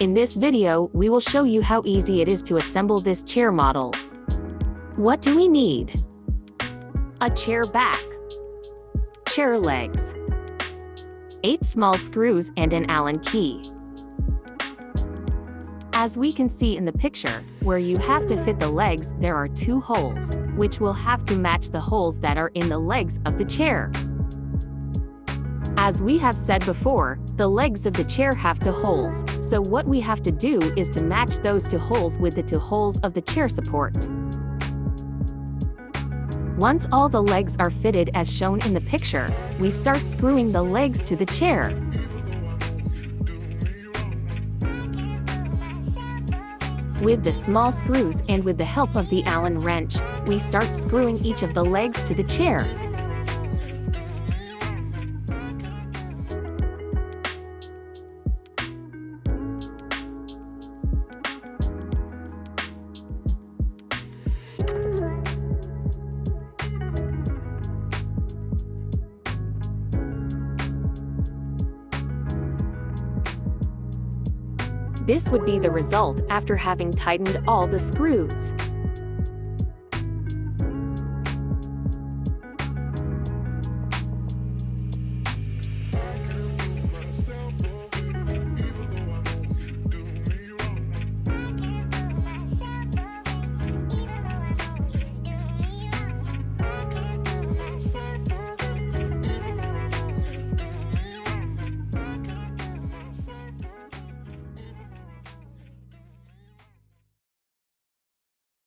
In this video, we will show you how easy it is to assemble this chair model. What do we need? A chair back, chair legs, 8 small screws and an Allen key. As we can see in the picture, where you have to fit the legs, there are 2 holes, which will have to match the holes that are in the legs of the chair. As we have said before, the legs of the chair have 2 holes, so what we have to do is to match those 2 holes with the 2 holes of the chair support. Once all the legs are fitted as shown in the picture, we start screwing the legs to the chair. With the small screws and with the help of the Allen wrench, we start screwing each of the legs to the chair. This would be the result after having tightened all the screws.